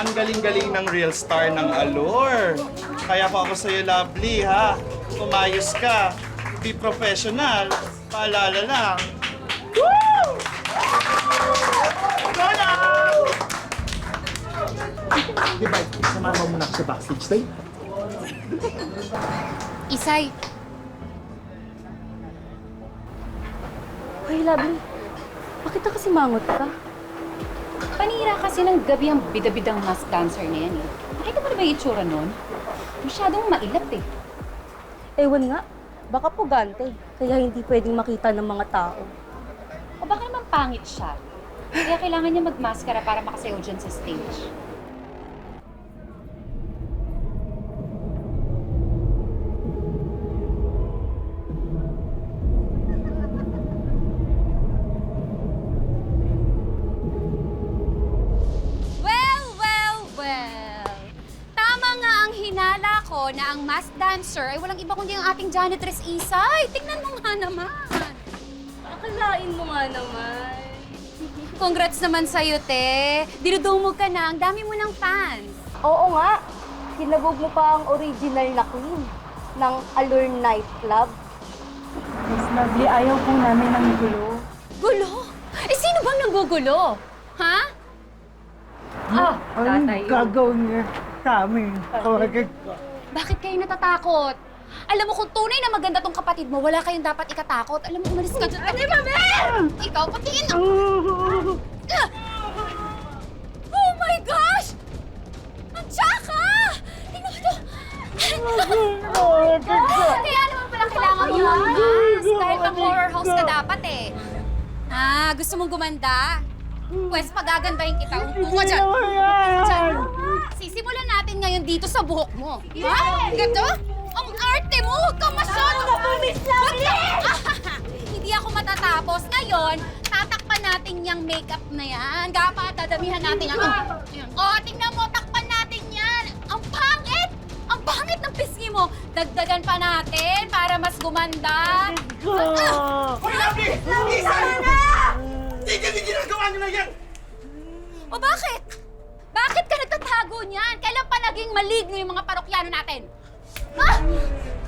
Ang galing-galing ng real star ng Allure. Kaya ko ako sa'yo, lovely, ha? Tumayos ka. Be professional. Paalala lang. Woo! Go lang! Diba, samahan mo muna ako sa backstage, tay? Isay, Hoy, Lovely. Bakit na kasi mangot ka? panira kasi ng gabi ang bida-bidang mask dancer na yan eh. Nakita mo na ba yung itsura nun? Masyadong mailap eh. Ewan nga. Baka pugante. Kaya hindi pwedeng makita ng mga tao. O baka naman pangit siya. Kaya kailangan niya magmaskara para makasayaw dyan sa stage. Na ang mask dancer ay walang iba kundi ang ating janitress Isay. Tingnan mo nga naman. Akalain mo nga naman. Congrats naman sa'yo, te. Dinudumog ka na. Ang dami mo ng fans. Oo nga. Kinabog mo pa ang original na queen ng Allure Nightclub. Miss Lovely, ayaw po namin ng gulo. Gulo? Eh, sino bang nanggugulo? Ha? Anong tatay. gagawin niya sa amin? Bakit kayo natatakot? Alam mo, kung tunay na maganda tong kapatid mo, wala kayong dapat ikatakot. Alam mo, umalis ka dyan. Ate, mami! Ikaw, patingin na! Oh my gosh! Ang tsaka! Tingnan mo to! Kaya naman pala kailangan mo yung mask. Dahil pang horror house ka dapat eh. Ah, gusto mong gumanda? Pwes, pagagandahin kita. Upo ka dyan. Dyan. Sisimulan natin ngayon dito sa buhok mo. Ha? Gato? Ang arte mo! Huwag kang masyado! Hindi ako matatapos. Ngayon, tatakpan natin yung makeup na yan. Gapa, dadamihan natin yan. O, tingnan mo, takpan natin yan. Ang pangit! Ang pangit ng pisngi mo. Dagdagan pa natin para mas gumanda. Hoy, lovely! Isa na! Hindi ginagawa niyo na yan! O bakit? Bakit ka nagtatago niyan? Kailan pa naging maligno yung mga parokyano natin? Ha?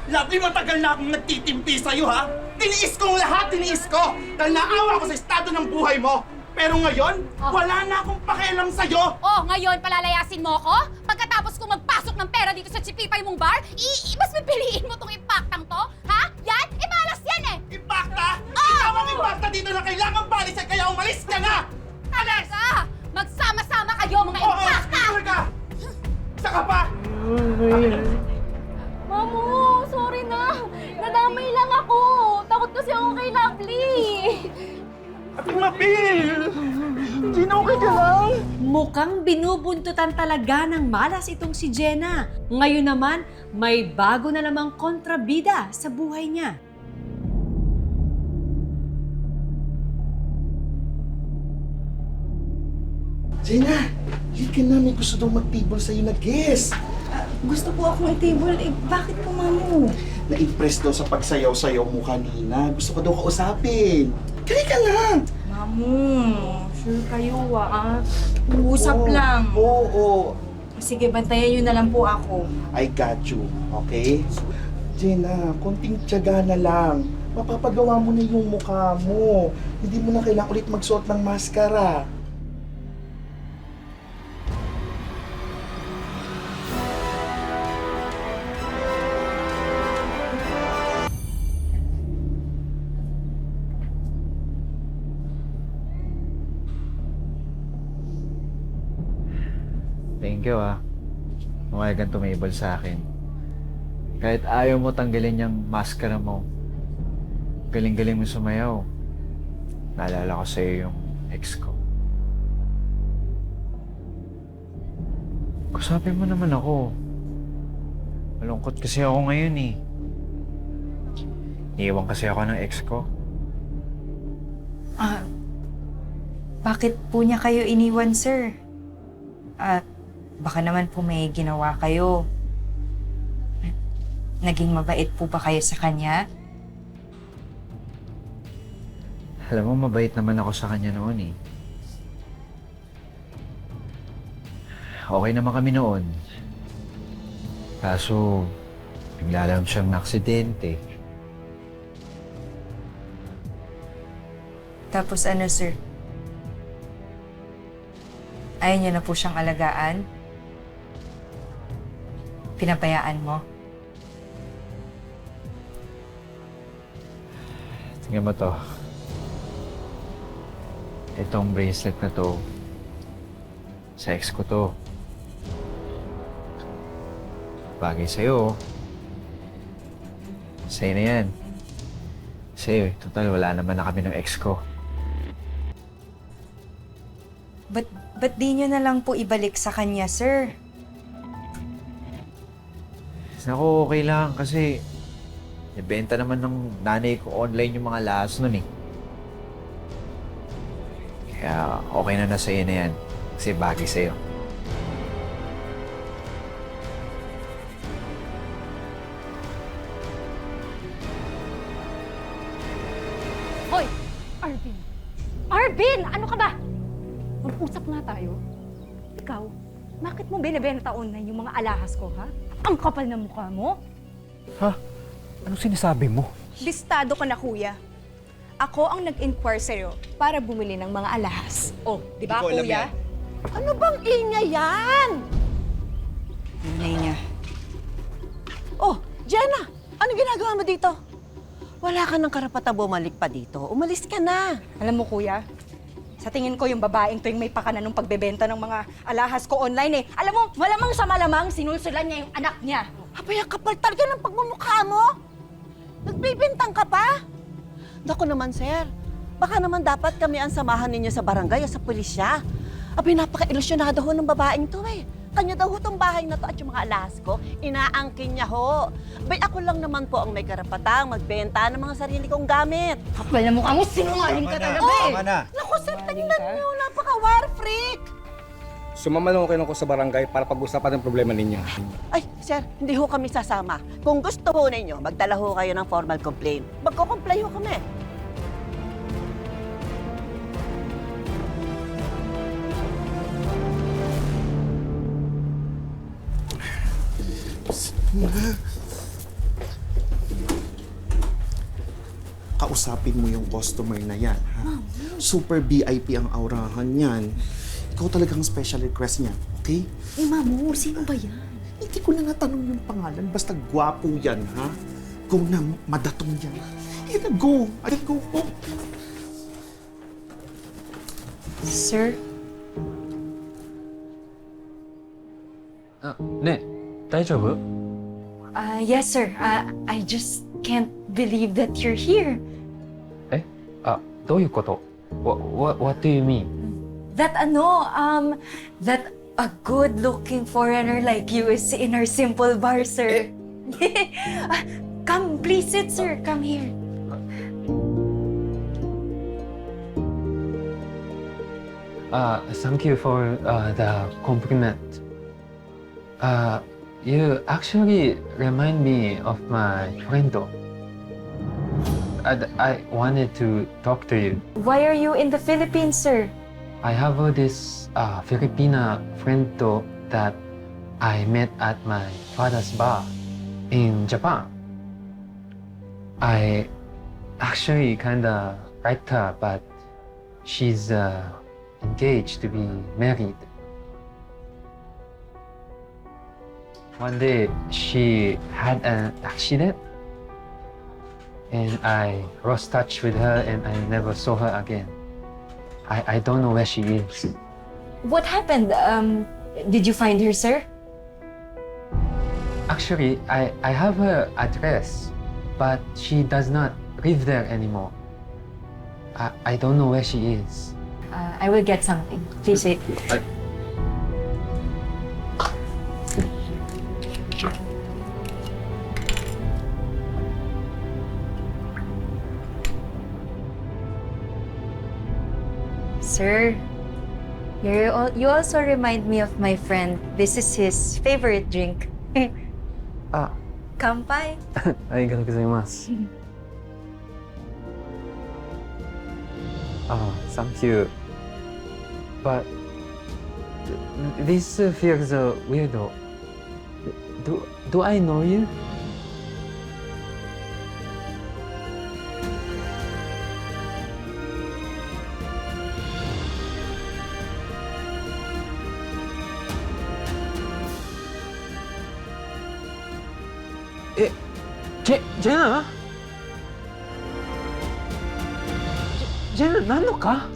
Lovely, matagal na akong nagtitimpi sa'yo, ha? Tiniis kong lahat, tiniis ko! Dahil naawa ko sa estado ng buhay mo! Pero ngayon, wala na akong pakialam sa'yo! Oh, ngayon palalayasin mo ko? Pagkatapos kong magpasok ng pera dito sa chipipay mong bar, mas pipiliin mo tong impaktang to? Ha? Yan? Malas yan eh! Impakta? Ikaw ang impakta dito na kailangan balisan kaya umalis ka na! Alis! Talaga! Magsama-sama kayo mga impakta! Ka! Saka pa! Mamu, sorry na. Nadamay lang ako. Takot kasi ako kay Lovely. Ate Mapil! Sinuki ka lang! Mukhang binubuntutan talaga ng malas itong si Jenna. Ngayon naman, may bago na namang kontrabida sa buhay niya. Jenna, ka na. May gusto daw mag-table sa'yo na guest. Gusto po akong i-table. Eh, bakit po, Mamu? Na-impress daw sa pagsayaw-sayaw mo kanina. Gusto ko daw kausapin. Kali ka lang! Mamu, sure kayo Uusap lang. Oo. Sige, bantayan niyo na lang po ako. I got you, okay? Jenna, konting tiyaga na lang. Mapapagawa mo na yung mukha mo. Hindi mo na kailangan ulit magsuot ng maskara. Thank you Huwag kang tumable sa akin. Kahit ayaw mo tanggalin yung maskara mo, galing-galing mo sumayaw. Naalala ko sa'yo yung ex ko. Kusapin mo naman ako. Malungkot kasi ako ngayon eh. Iiwan kasi ako ng ex ko. Bakit po niya kayo iniwan, sir? Baka naman po may ginawa kayo. Naging mabait po ba kayo sa kanya? Alam mo, mabait naman ako sa kanya noon eh. okay naman kami noon. Kaso, bigla lang siyang naaksidente. Tapos ano, sir? Ayaw niyo na po siyang alagaan? Pinabayaan mo? Tingnan mo to. Itong bracelet na to, sa ex ko to. Bagay sa'yo. Sa'yo na yan. Kasi, total, wala naman na kami ng ex ko. Ba't di niyo na lang po ibalik sa kanya, sir? Naku, okay lang kasi nabenta naman ng nanay ko online yung mga lahas nun eh. Kaya okay na sa'yo na yan. Kasi bagay sa'yo. Hoy! Arvin! Arvin! Ano ka ba? Mag-usap nga tayo. Ikaw, bakit mo binibenta online yung mga alahas ko, ha? Ang kapal na mukha mo. Ha? Anong sinasabi mo? Listado ka na, kuya. Ako ang nag-inquire sa'yo para bumili ng mga alahas. Oh, di ba, Hindi ko alam kuya? yan. Ano bang ingay yan? Ingay niya. Oh, Jenna! Anong ginagawa mo dito? Wala ka ng karapatang bumalik pa dito. Umalis ka na. Alam mo, kuya, sa tingin ko yung babaeng to yung may pakana nung pagbebenta ng mga alahas ko online eh. Alam mo, malamang sa malamang, sinulsulan niya yung anak niya. Abay, ang kapal talaga ng pagmumukha mo. Nagbibintang ka pa? Naku naman, sir. Baka naman dapat kami ang samahan ninyo sa barangay o sa pulisya. Abay, napaka-ilusyonado ho ng babaeng to eh. Kanya daw ho tong bahay na to at yung mga alahas ko, inaangkin niya ho. Abay, ako lang naman po ang may karapatang magbenta ng mga sarili kong gamit. Kapal na mukha mo, sinungaling ka talaga eh. Tama na. Naku, sir, tingnan niyo, napaka-war freak. Sumama lang ko sa barangay para pag-usapan ang problema ninyo. Ay, sir, hindi ho kami sasama. Kung gusto ho ninyo, magdala ho kayo ng formal complaint. Magko-comply ho kami. Kausapin mo yung customer na yan, ha? Super VIP ang aurahan yan. Ikaw talagang special request niya, okay? Eh, Mamo, sino ba yan? Hindi ko na natanong yung pangalan, basta gwapo yan, ha? Go na, madatong yan. Sige na, go! Ay, go, go! Sir? Ne, 大丈夫? Yes, sir. I just can't believe that you're here. どういうこと? What do you mean? That that a good-looking foreigner like you is in our simple bar, sir. Come, please sit, sir. Come here. Thank you for the compliment. You actually remind me of my friend. I wanted to talk to you. Why are you in the Philippines, sir? I have this Filipina friend that I met at my father's bar in Japan. I actually kinda liked her, but she's engaged to be married. One day, she had an accident, and I lost touch with her, and I never saw her again. I don't know where she is. What happened? Did you find her, sir? Actually, I have her address, but she does not live there anymore. I don't know where she is. I will get something. Please wait. Sir, you also remind me of my friend. This is his favorite drink. Kampai. ありがとうございます。Thank you. But This feels weird. Do I know you? Jenna? Jenna, 何のか?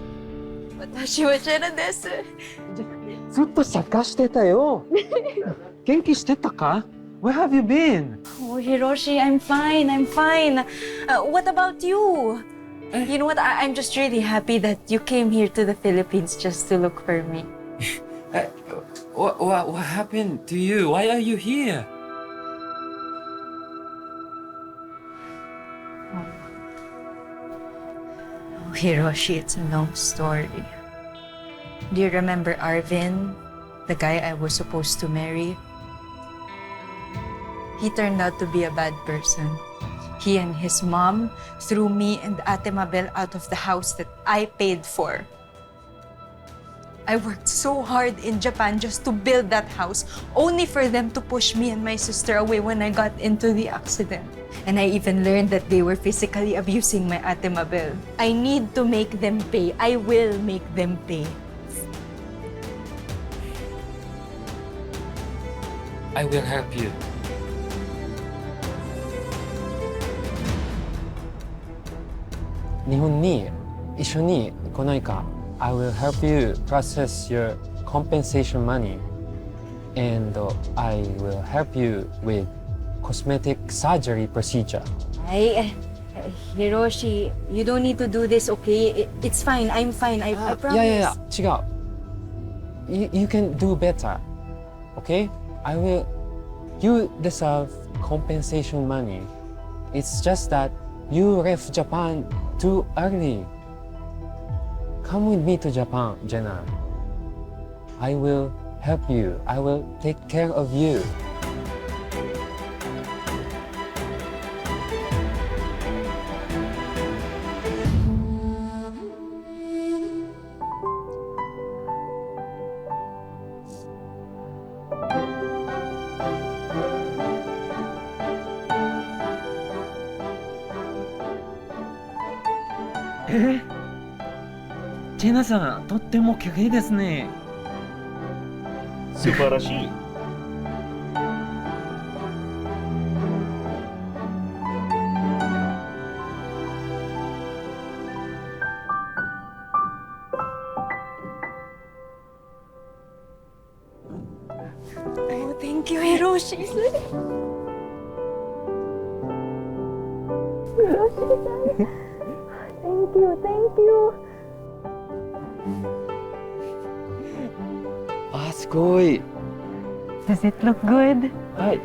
私はジェナです。ずっと探してたよ。元気してたか? Where have you been? Oh, Hiroshi, I'm fine. I'm fine. What about you? You know what? I'm just really happy that you came here to the Philippines just to look for me. What happened to you? Why are you here? Oh, Hiroshi, it's a long story. Do you remember Arvin, the guy I was supposed to marry? He turned out to be a bad person. He and his mom threw me and Ate Mabel out of the house that I paid for. I worked so hard in Japan just to build that house, only for them to push me and my sister away when I got into the accident. And I even learned that they were physically abusing my Ate Mabel. I need to make them pay. I will make them pay. I will help you. I will help you process your compensation money, and I will help you with cosmetic surgery procedure. Hiroshi, you don't need to do this, okay? It's fine. I'm fine. I promise. Yeah. 違う. You can do better. Okay? You deserve compensation money. It's just that you left Japan too early. Come with me to Japan, Jenna. I will help you. I will take care of you. Jenna-san, とっても綺麗ですね。素晴らしい。Oh, thank you, Hiroshi. Hiroshi-san. Thank you. すごい。 Does it look good? はい。